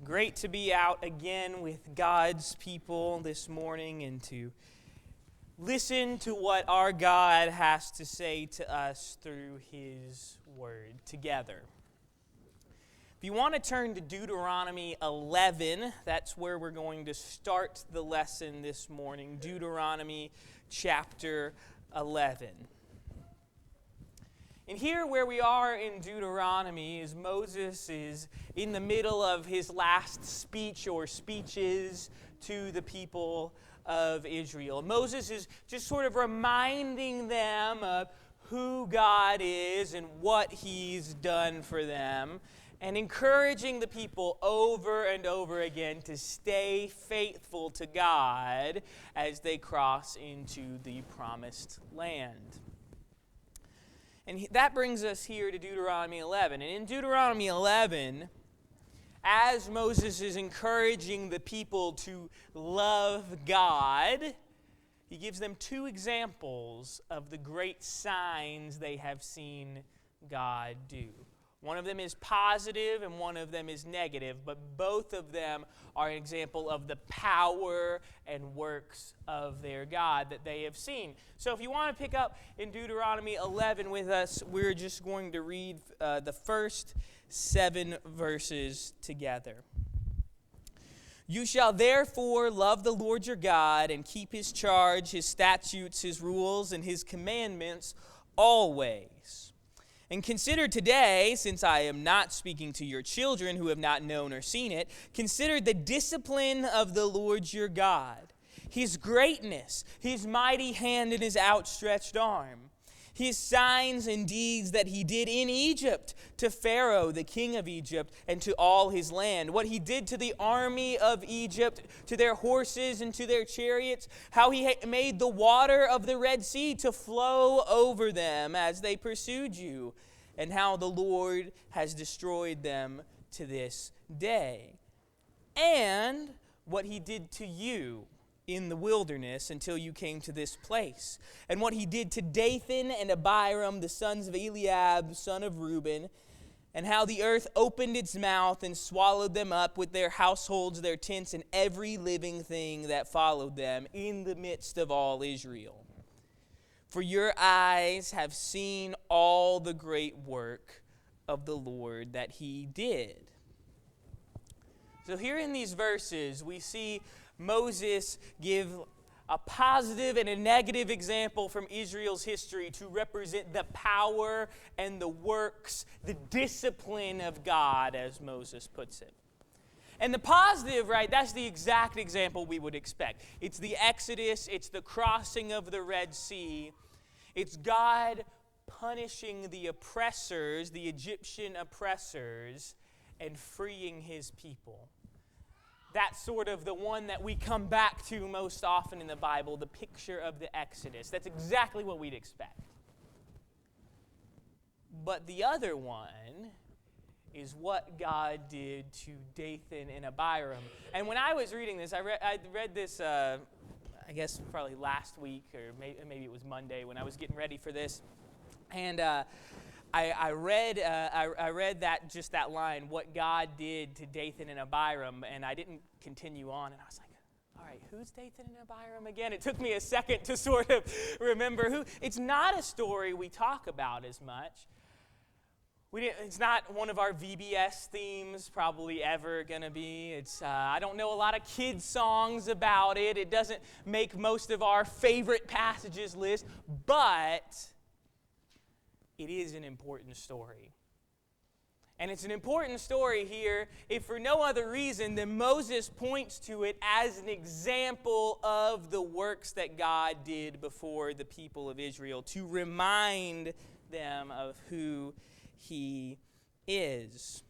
Great to be out again with God's people this morning and to listen to what our God has to say to us through His Word together. If you want to turn to Deuteronomy 11, that's where we're going to start the lesson this morning. Deuteronomy chapter 11. And here where we are in Deuteronomy is Moses is in the middle of his last speech or speeches to the people of Israel. Moses is just sort of reminding them of who God is and what He's done for them, and encouraging the people over and over again to stay faithful to God as they cross into the promised land. And that brings us here to Deuteronomy 11. And in Deuteronomy 11, as Moses is encouraging the people to love God, he gives them two examples of the great signs they have seen God do. One of them is positive and one of them is negative, but both of them are an example of the power and works of their God that they have seen. So if you want to pick up in Deuteronomy 11 with us, we're just going to read the first 7 verses together. You shall therefore love the Lord your God and keep His charge, His statutes, His rules, and His commandments always. And consider today, since I am not speaking to your children who have not known or seen it, consider the discipline of the Lord your God, His greatness, His mighty hand and His outstretched arm, His signs and deeds that He did in Egypt to Pharaoh, the king of Egypt, and to all his land, what He did to the army of Egypt, to their horses and to their chariots, how He made the water of the Red Sea to flow over them as they pursued you, and how the Lord has destroyed them to this day, and what He did to you in the wilderness until you came to this place, and what He did to Dathan and Abiram, the sons of Eliab, son of Reuben, and how the earth opened its mouth and swallowed them up with their households, their tents, and every living thing that followed them in the midst of all Israel. For your eyes have seen all the great work of the Lord that He did. So here in these verses, we see Moses give a positive and a negative example from Israel's history to represent the power and the works, the discipline of God, as Moses puts it. And the positive, right, that's the exact example we would expect. It's the Exodus, it's the crossing of the Red Sea. It's God punishing the oppressors, the Egyptian oppressors, and freeing His people. That's sort of the one that we come back to most often in the Bible, the picture of the Exodus. That's exactly what we'd expect. But the other one is what God did to Dathan and Abiram. And when I was reading this, I read this, I guess probably last week, or maybe it was Monday when I was getting ready for this. And I read that line, what God did to Dathan and Abiram, and I didn't continue on. And I was like, all right, who's Dathan and Abiram again? It took me a second to sort of remember who. It's not a story we talk about as much. It's not one of our VBS themes, probably ever going to be. I don't know a lot of kids' songs about it. It doesn't make most of our favorite passages list, but it is an important story. And it's an important story here, if for no other reason than Moses points to it as an example of the works that God did before the people of Israel, to remind them of who He is.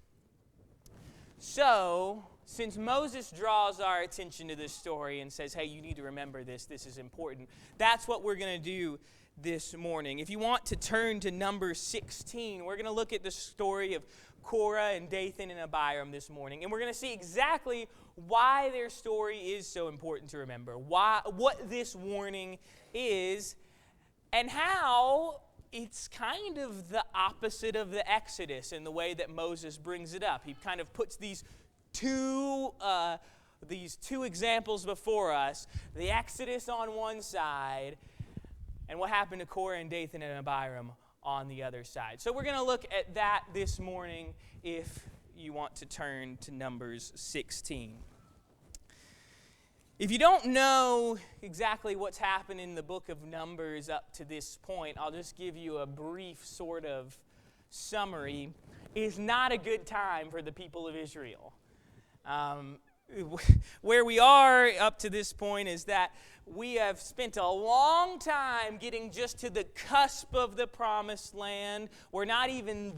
So, since Moses draws our attention to this story and says, hey, you need to remember this is important, that's what we're going to do this morning. If you want to turn to number 16, we're going to look at the story of Korah and Dathan and Abiram this morning, and we're going to see exactly why their story is so important to remember, what this warning is, and how it's kind of the opposite of the Exodus in the way that Moses brings it up. He kind of puts these these two examples before us, the Exodus on one side, and what happened to Korah and Dathan and Abiram on the other side. So we're going to look at that this morning if you want to turn to Numbers 16. If you don't know exactly what's happened in the book of Numbers up to this point, I'll just give you a brief sort of summary. It's not a good time for the people of Israel. Where we are up to this point is that we have spent a long time getting just to the cusp of the promised land. We're not even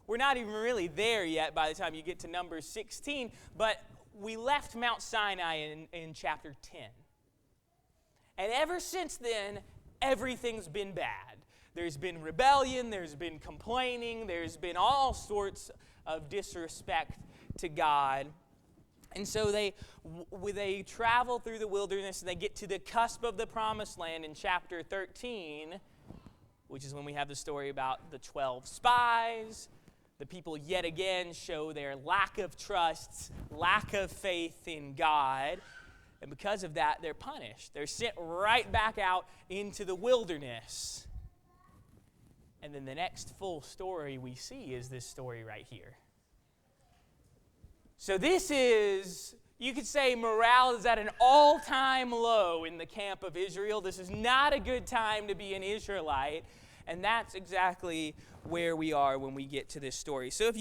really there yet by the time you get to Numbers 16, but we left Mount Sinai in chapter 10. And ever since then, everything's been bad. There's been rebellion, there's been complaining, there's been all sorts of disrespect to God. And so they travel through the wilderness and they get to the cusp of the promised land in chapter 13, which is when we have the story about the 12 spies. The people yet again show their lack of trust, lack of faith in God. And because of that, they're punished. They're sent right back out into the wilderness. And then the next full story we see is this story right here. So this is, you could say, morale is at an all-time low in the camp of Israel. This is not a good time to be an Israelite, and that's exactly where we are when we get to this story. So if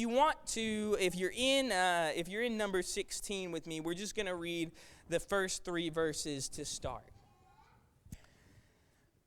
you're in number 16 with me, we're just going to read the first 3 verses to start.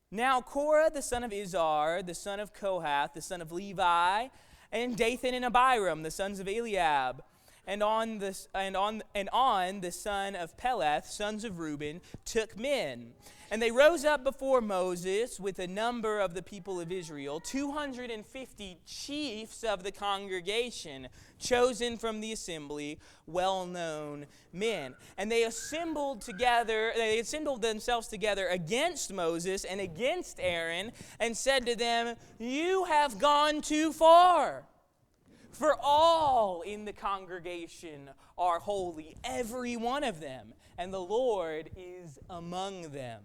Now Korah, the son of Izhar, the son of Kohath, the son of Levi, and Dathan and Abiram, the sons of Eliab, and On the son of Peleth, sons of Reuben, took men. And they rose up before Moses with a number of the people of Israel, 250 chiefs of the congregation, chosen from the assembly, well-known men. And they assembled themselves together against Moses and against Aaron, and said to them, "You have gone too far. For all in the congregation are holy, every one of them, and the Lord is among them.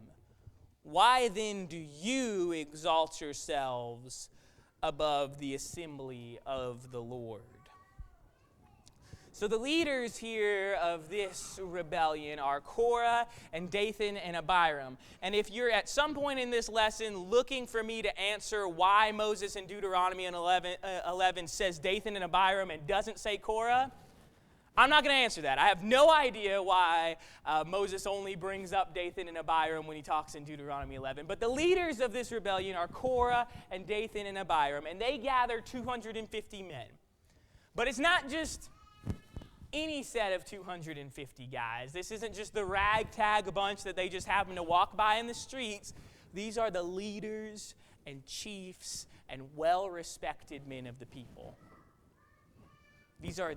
Why then do you exalt yourselves above the assembly of the Lord?" So the leaders here of this rebellion are Korah and Dathan and Abiram. And if you're at some point in this lesson looking for me to answer why Moses in Deuteronomy 11 says Dathan and Abiram and doesn't say Korah, I'm not going to answer that. I have no idea why Moses only brings up Dathan and Abiram when he talks in Deuteronomy 11. But the leaders of this rebellion are Korah and Dathan and Abiram, and they gather 250 men. But it's not just any set of 250 guys. This isn't just the ragtag bunch that they just happen to walk by in the streets. These are the leaders and chiefs and well-respected men of the people. These are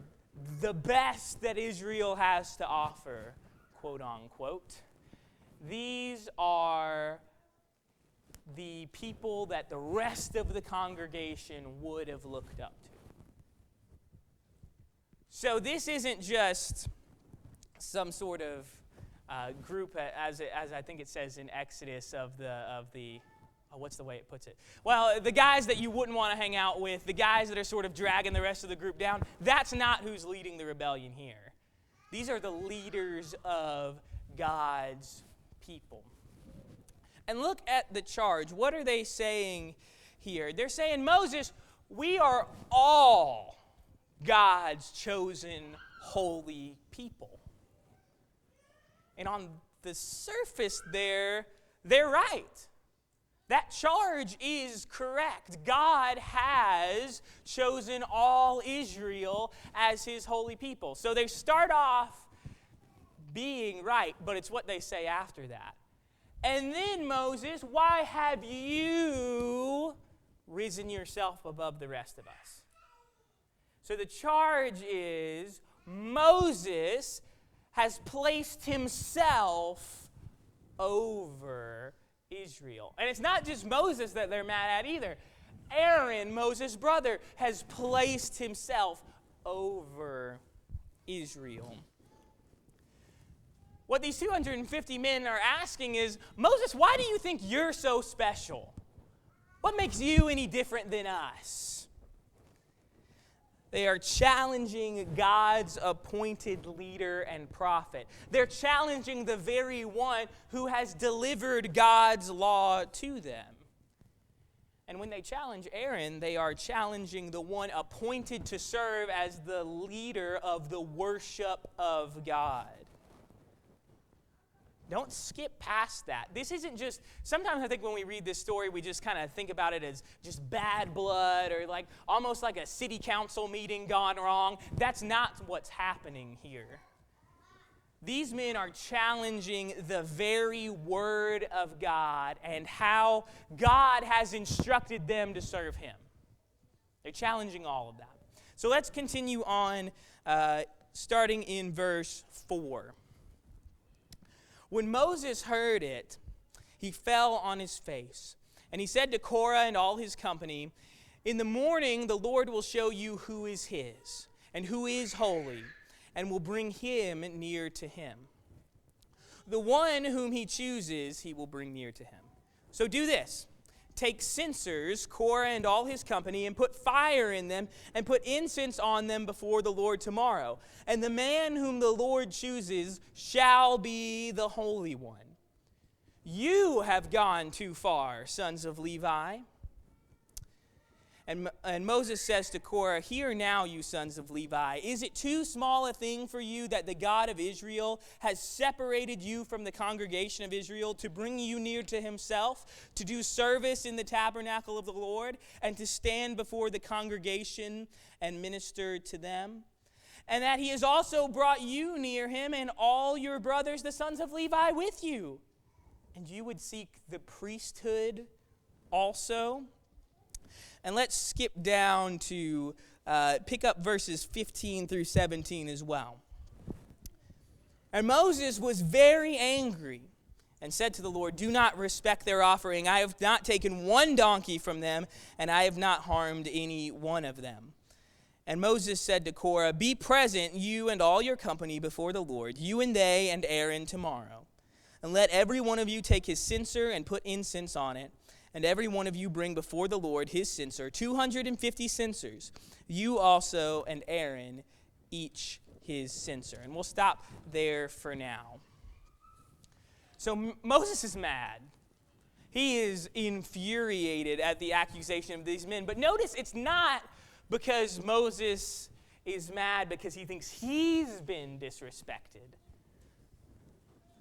the best that Israel has to offer, quote unquote. These are the people that the rest of the congregation would have looked up to. So this isn't just some sort of group, as I think it says in Exodus, what's the way it puts it? Well, the guys that you wouldn't want to hang out with, the guys that are sort of dragging the rest of the group down, that's not who's leading the rebellion here. These are the leaders of God's people. And look at the charge. What are they saying here? They're saying, Moses, we are all God's chosen holy people. And on the surface they're right. That charge is correct. God has chosen all Israel as his holy people. So they start off being right, but it's what they say after that. And then, Moses, why have you risen yourself above the rest of us? So the charge is Moses has placed himself over Israel. And it's not just Moses that they're mad at either. Aaron, Moses' brother, has placed himself over Israel. What these 250 men are asking is, Moses, why do you think you're so special? What makes you any different than us? They are challenging God's appointed leader and prophet. They're challenging the very one who has delivered God's law to them. And when they challenge Aaron, they are challenging the one appointed to serve as the leader of the worship of God. Don't skip past that. This isn't just, sometimes I think when we read this story, we just kind of think about it as just bad blood or like almost like a city council meeting gone wrong. That's not what's happening here. These men are challenging the very word of God and how God has instructed them to serve him. They're challenging all of that. So let's continue on, starting in verse 4. When Moses heard it, he fell on his face. And he said to Korah and all his company, "In the morning the Lord will show you who is his and who is holy, and will bring him near to him. The one whom he chooses, he will bring near to him. So do this. Take censers, Korah and all his company, and put fire in them, and put incense on them before the Lord tomorrow. And the man whom the Lord chooses shall be the Holy One. You have gone too far, sons of Levi." And Moses says to Korah, "Hear now, you sons of Levi, is it too small a thing for you that the God of Israel has separated you from the congregation of Israel to bring you near to himself, to do service in the tabernacle of the Lord, and to stand before the congregation and minister to them? And that he has also brought you near him and all your brothers, the sons of Levi, with you. And you would seek the priesthood also?" And let's skip down to pick up verses 15 through 17 as well. "And Moses was very angry and said to the Lord, 'Do not respect their offering. I have not taken one donkey from them, and I have not harmed any one of them.' And Moses said to Korah, 'Be present, you and all your company, before the Lord, you and they and Aaron tomorrow. And let every one of you take his censer and put incense on it. And every one of you bring before the Lord his censer, 250 censers. You also and Aaron, each his censer.'" And we'll stop there for now. So Moses is mad. He is infuriated at the accusation of these men. But notice it's not because Moses is mad because he thinks he's been disrespected.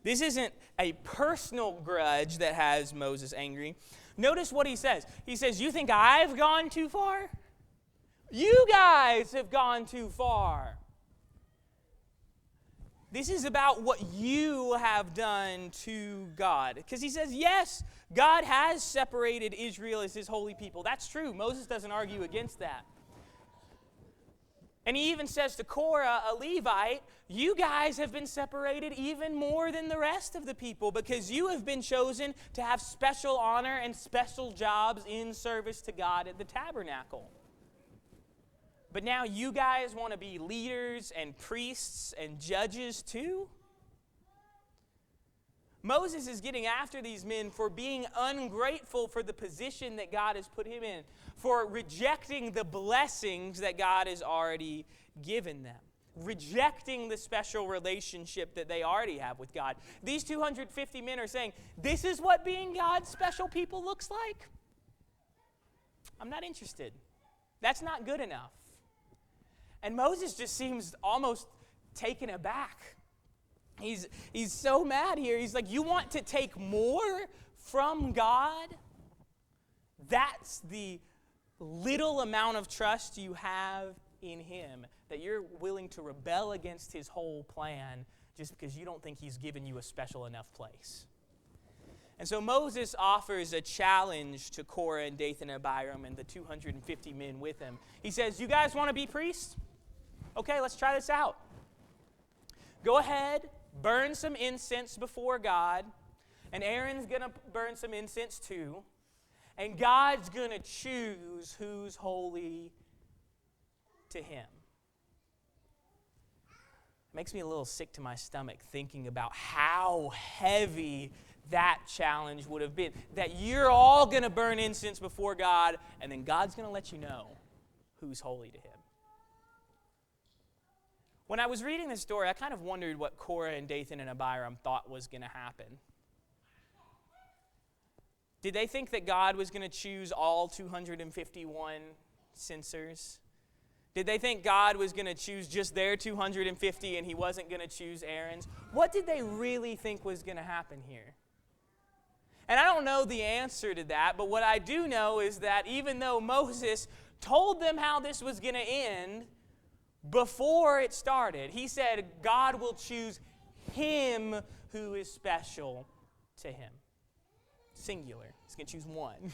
This isn't a personal grudge that has Moses angry. Notice what he says. He says, "You think I've gone too far? You guys have gone too far. This is about what you have done to God." Because he says, yes, God has separated Israel as his holy people. That's true. Moses doesn't argue against that. And he even says to Korah, a Levite, "You guys have been separated even more than the rest of the people because you have been chosen to have special honor and special jobs in service to God at the tabernacle. But now you guys want to be leaders and priests and judges too?" Moses is getting after these men for being ungrateful for the position that God has put him in, for rejecting the blessings that God has already given them, rejecting the special relationship that they already have with God. These 250 men are saying, "This is what being God's special people looks like? I'm not interested. That's not good enough." And Moses just seems almost taken aback. He's so mad here. He's like, "You want to take more from God? That's the little amount of trust you have in him, that you're willing to rebel against his whole plan just because you don't think he's given you a special enough place." And so Moses offers a challenge to Korah and Dathan and Abiram and the 250 men with him. He says, "You guys want to be priests? Okay, let's try this out. Go ahead, burn some incense before God, and Aaron's going to burn some incense too, and God's going to choose who's holy to him." makes me a little sick to my stomach thinking about how heavy that challenge would have been. That you're all going to burn incense before God, and then God's going to let you know who's holy to him. When I was reading this story, I kind of wondered what Korah and Dathan and Abiram thought was going to happen. Did they think that God was going to choose all 251 censers? Did they think God was going to choose just their 250 and he wasn't going to choose Aaron's? What did they really think was going to happen here? And I don't know the answer to that, but what I do know is that even though Moses told them how this was going to end before it started, he said God will choose him who is special to him. Singular. He's going to choose one.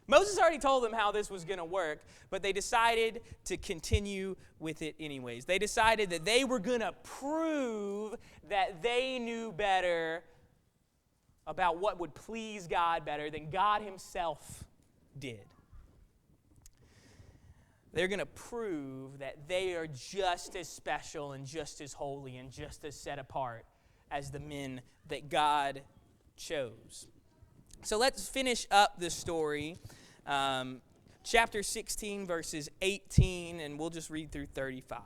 Moses already told them how this was going to work, but they decided to continue with it anyways. They decided that they were going to prove that they knew better about what would please God better than God himself did. They're going to prove that they are just as special and just as holy and just as set apart as the men that God chose. So let's finish up this story. Chapter 16, verses 18, and we'll just read through 35.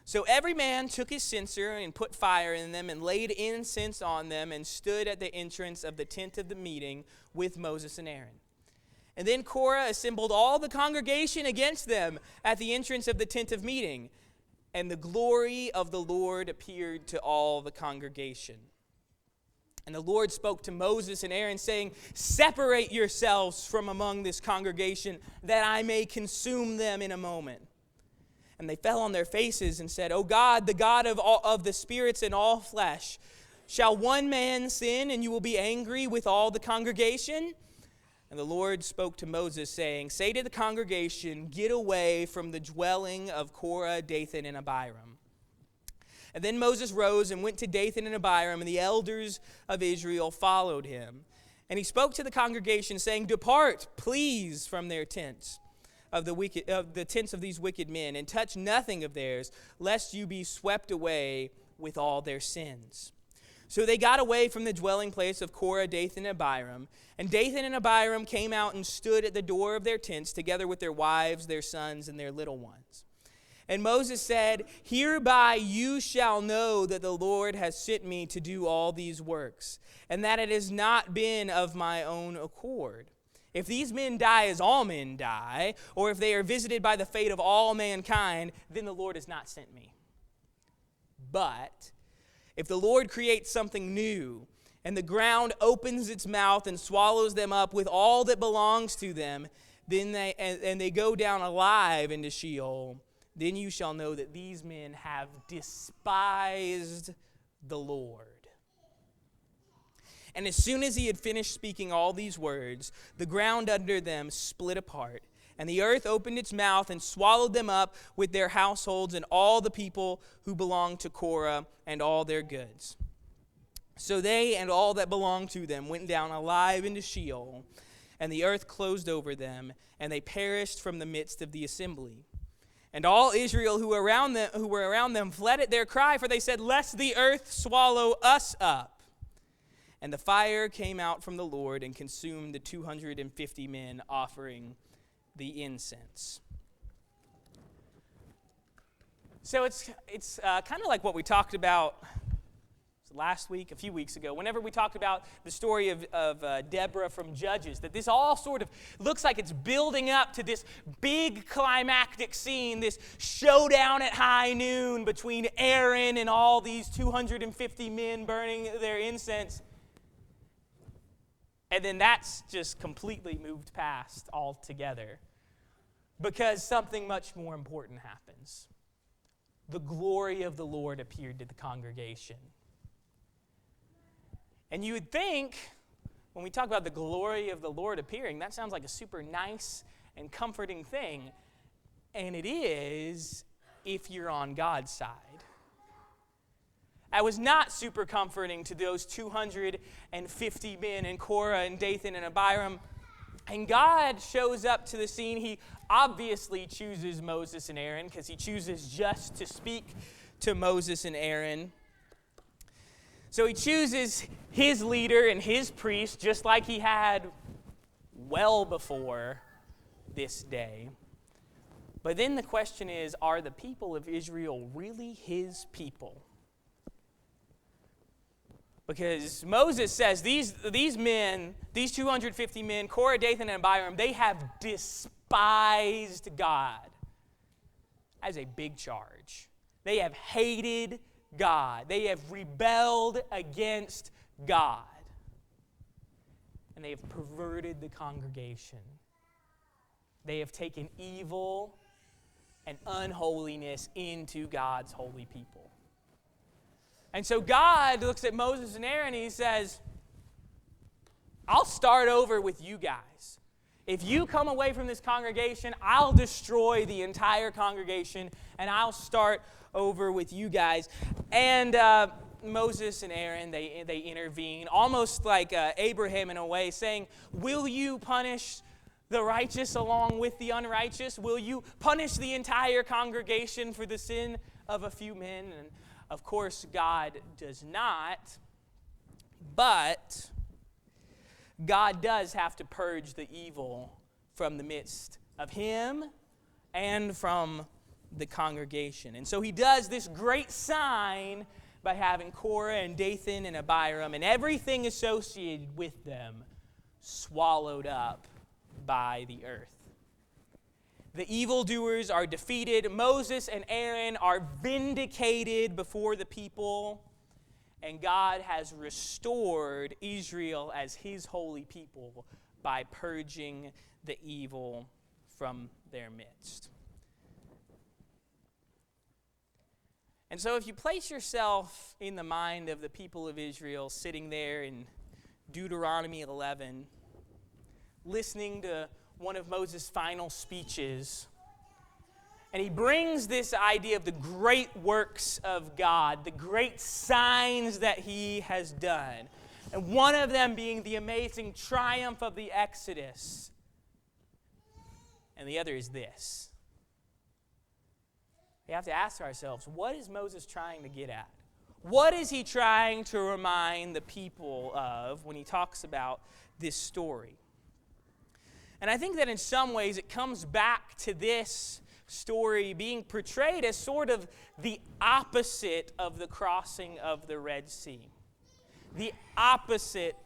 So every man took his censer and put fire in them and laid incense on them and stood at the entrance of the tent of the meeting with Moses and Aaron. And then Korah assembled all the congregation against them at the entrance of the tent of meeting. And the glory of the Lord appeared to all the congregation. And the Lord spoke to Moses and Aaron, saying, "Separate yourselves from among this congregation, that I may consume them in a moment." And they fell on their faces and said, "O God, the God of the spirits and all flesh, shall one man sin, and you will be angry with all the congregation?" And the Lord spoke to Moses, saying, "Say to the congregation, get away from the dwelling of Korah, Dathan, and Abiram." And then Moses rose and went to Dathan and Abiram, and the elders of Israel followed him. And he spoke to the congregation, saying, "Depart, please, from their tents of the tents of these wicked men, and touch nothing of theirs, lest you be swept away with all their sins." So they got away from the dwelling place of Korah, Dathan, and Abiram. And Dathan and Abiram came out and stood at the door of their tents, together with their wives, their sons, and their little ones. And Moses said, "Hereby you shall know that the Lord has sent me to do all these works, and that it has not been of my own accord. If these men die as all men die, or if they are visited by the fate of all mankind, then the Lord has not sent me. But if the Lord creates something new, and the ground opens its mouth and swallows them up with all that belongs to them, then they go down alive into Sheol, then you shall know that these men have despised the Lord." And as soon as he had finished speaking all these words, the ground under them split apart, and the earth opened its mouth and swallowed them up with their households and all the people who belonged to Korah and all their goods. So they and all that belonged to them went down alive into Sheol, and the earth closed over them, and they perished from the midst of the assembly. And all Israel who were around them fled at their cry, for they said, "Lest the earth swallow us up." And the fire came out from the Lord and consumed the 250 men offering the incense. So it's kind of like what we talked about last week, a few weeks ago, whenever we talked about the story of Deborah from Judges, that this all sort of looks like it's building up to this big climactic scene, this showdown at high noon between Aaron and all these 250 men burning their incense. And then that's just completely moved past altogether, because something much more important happens. The glory of the Lord appeared to the congregation. And you would think, when we talk about the glory of the Lord appearing, that sounds like a super nice and comforting thing. And it is, if you're on God's side. That was not super comforting to those 250 men in Korah and Dathan and Abiram. And God shows up to the scene. He obviously chooses Moses and Aaron because he chooses just to speak to Moses and Aaron. So he chooses his leader and his priest, just like he had well before this day. But then the question is, are the people of Israel really his people? Because Moses says these men, these 250 men, Korah, Dathan, and Abiram, they have despised God. That is a big charge. They have hated God. They have rebelled against God. And they have perverted the congregation. They have taken evil and unholiness into God's holy people. And so God looks at Moses and Aaron and he says, I'll start over with you guys. If you come away from this congregation, I'll destroy the entire congregation and I'll start over with you guys. And Moses and Aaron, they intervene, almost like Abraham in a way, saying, will you punish the righteous along with the unrighteous? Will you punish the entire congregation for the sin of a few men? And of course, God does not, but God does have to purge the evil from the midst of him and from the congregation. And so he does this great sign by having Korah and Dathan and Abiram and everything associated with them swallowed up by the earth. The evildoers are defeated. Moses and Aaron are vindicated before the people. And God has restored Israel as his holy people by purging the evil from their midst. And so if you place yourself in the mind of the people of Israel sitting there in Deuteronomy 11, listening to one of Moses' final speeches, and he brings this idea of the great works of God, the great signs that he has done, and one of them being the amazing triumph of the Exodus, and the other is this. We have to ask ourselves, what is Moses trying to get at? What is he trying to remind the people of when he talks about this story? And I think that in some ways it comes back to this story being portrayed as sort of the opposite of the crossing of the Red Sea. The opposite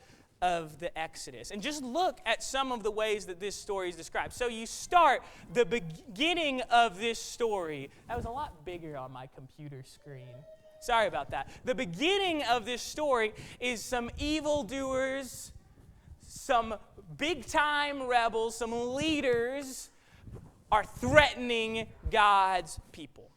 of the Exodus. And just look at some of the ways that this story is described. So you start the beginning of this story. That was a lot bigger on my computer screen. Sorry about that. The beginning of this story is some evildoers, some big-time rebels, some leaders are threatening God's people.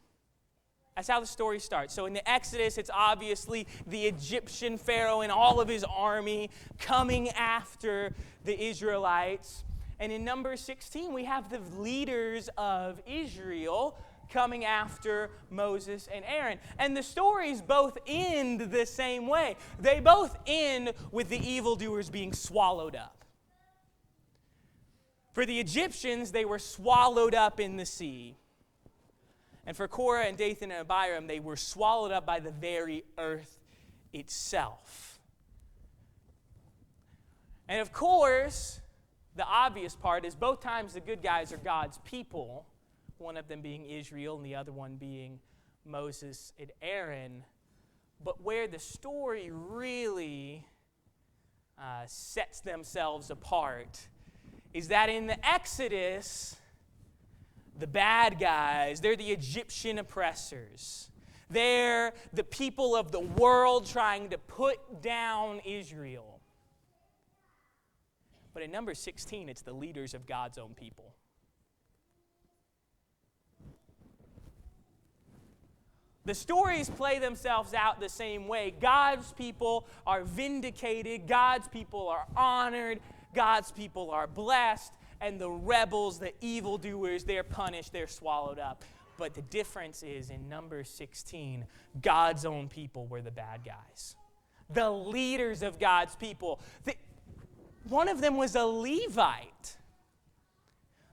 That's how the story starts. So in the Exodus, it's obviously the Egyptian Pharaoh and all of his army coming after the Israelites. And in Numbers 16, we have the leaders of Israel coming after Moses and Aaron. And the stories both end the same way. They both end with the evildoers being swallowed up. For the Egyptians, they were swallowed up in the sea. And for Korah and Dathan and Abiram, they were swallowed up by the very earth itself. And of course, the obvious part is both times the good guys are God's people, one of them being Israel and the other one being Moses and Aaron. But where the story really sets themselves apart is that in the Exodus, the bad guys, they're the Egyptian oppressors. They're the people of the world trying to put down Israel. But in Numbers 16, it's the leaders of God's own people. The stories play themselves out the same way. God's people are vindicated. God's people are honored. God's people are blessed. And the rebels, the evildoers, they're punished, they're swallowed up. But the difference is in Numbers 16, God's own people were the bad guys. The leaders of God's people. One of them was a Levite.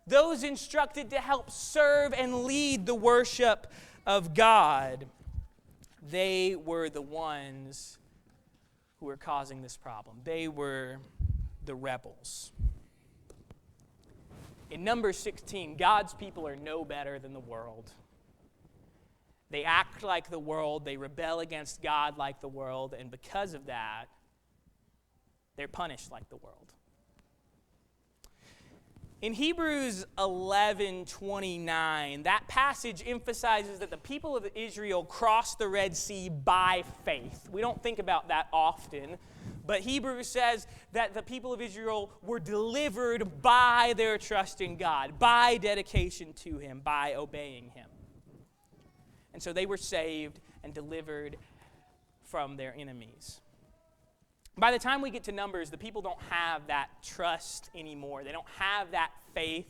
Those instructed to help serve and lead the worship of God. they were the ones who were causing this problem. They were the rebels. In Numbers 16, God's people are no better than the world. They act like the world, they rebel against God like the world, and because of that, they're punished like the world. In Hebrews 11:29, that passage emphasizes that the people of Israel crossed the Red Sea by faith. We don't think about that often, but Hebrews says that the people of Israel were delivered by their trust in God, by dedication to Him, by obeying Him. And so they were saved and delivered from their enemies. By the time we get to Numbers, the people don't have that trust anymore. They don't have that faith.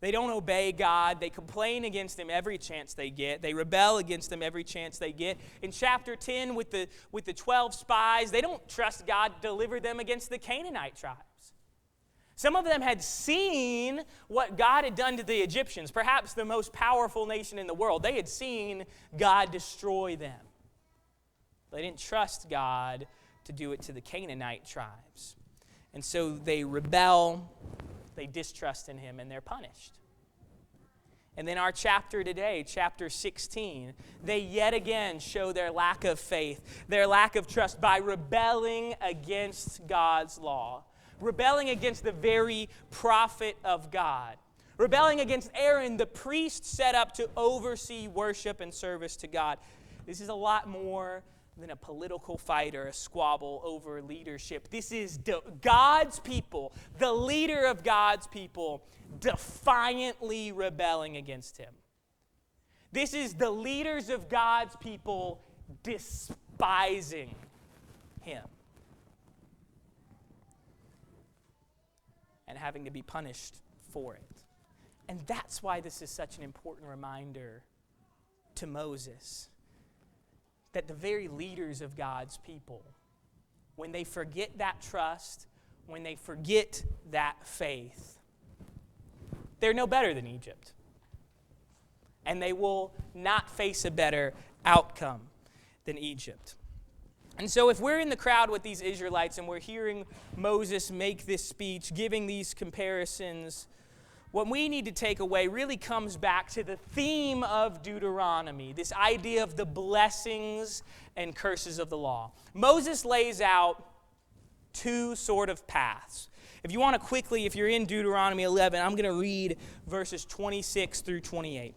They don't obey God. They complain against Him every chance they get. They rebel against Him every chance they get. In chapter 10, with the 12 spies, they don't trust God to deliver them against the Canaanite tribes. Some of them had seen what God had done to the Egyptians, perhaps the most powerful nation in the world. They had seen God destroy them. They didn't trust God to do it to the Canaanite tribes. And so they rebel, they distrust in Him, and they're punished. And then our chapter today, chapter 16, they yet again show their lack of faith, their lack of trust by rebelling against God's law, rebelling against the very prophet of God, rebelling against Aaron, the priest set up to oversee worship and service to God. This is a lot more than a political fight or a squabble over leadership. This is God's people, the leader of God's people, defiantly rebelling against Him. This is the leaders of God's people despising Him and having to be punished for it. And that's why this is such an important reminder to Moses, that the very leaders of God's people, when they forget that trust, when they forget that faith, they're no better than Egypt. And they will not face a better outcome than Egypt. And so if we're in the crowd with these Israelites and we're hearing Moses make this speech, giving these comparisons, what we need to take away really comes back to the theme of Deuteronomy, this idea of the blessings and curses of the law. Moses lays out two sort of paths. If you want to quickly, if you're in Deuteronomy 11, I'm going to read verses 26 through 28.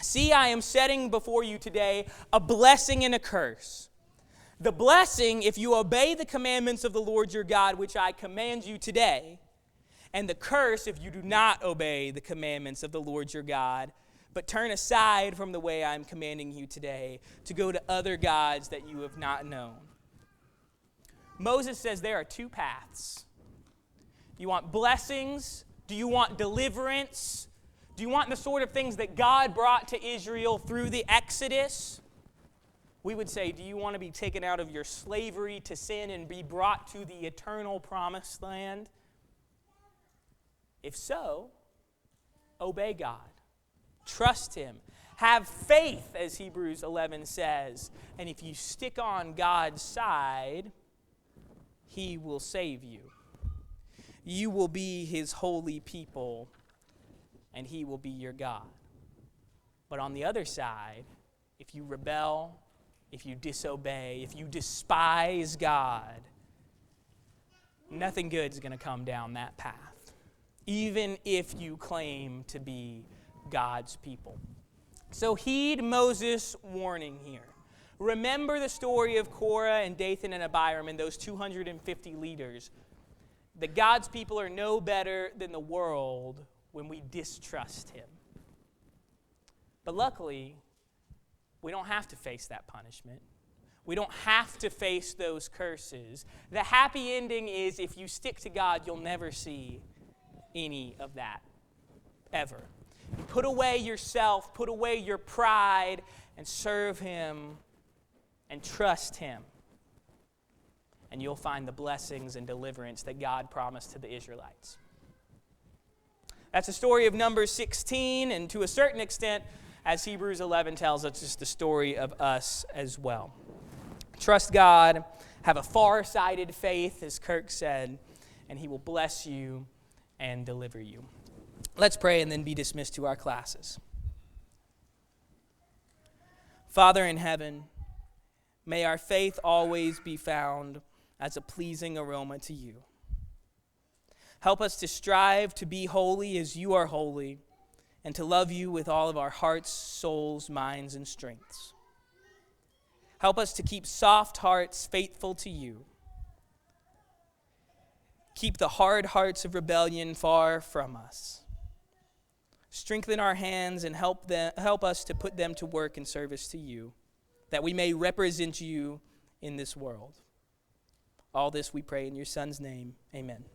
See, I am setting before you today a blessing and a curse. The blessing, if you obey the commandments of the Lord your God, which I command you today, and the curse if you do not obey the commandments of the Lord your God, but turn aside from the way I am commanding you today to go to other gods that you have not known. Moses says there are two paths. You want blessings? Do you want deliverance? Do you want the sort of things that God brought to Israel through the Exodus? We would say, do you want to be taken out of your slavery to sin and be brought to the eternal promised land? If so, obey God. Trust Him. Have faith, as Hebrews 11 says. And if you stick on God's side, He will save you. You will be His holy people, and He will be your God. But on the other side, if you rebel, if you disobey, if you despise God, nothing good is going to come down that path, even if you claim to be God's people. So heed Moses' warning here. Remember the story of Korah and Dathan and Abiram and those 250 leaders. That God's people are no better than the world when we distrust Him. But luckily, we don't have to face that punishment. We don't have to face those curses. The happy ending is if you stick to God, you'll never see any of that, ever. Put away yourself, put away your pride, and serve Him and trust Him. And you'll find the blessings and deliverance that God promised to the Israelites. That's the story of Numbers 16, and to a certain extent, as Hebrews 11 tells us, it's the story of us as well. Trust God, have a far-sighted faith, as Kirk said, and he will bless you and deliver you. Let's pray and then be dismissed to our classes. Father in heaven, may our faith always be found as a pleasing aroma to you. Help us to strive to be holy as you are holy, and to love you with all of our hearts, souls, minds, and strengths. Help us to keep soft hearts faithful to you. Keep the hard hearts of rebellion far from us. Strengthen our hands and help us to put them to work in service to you, that we may represent you in this world. All this we pray in your Son's name. Amen.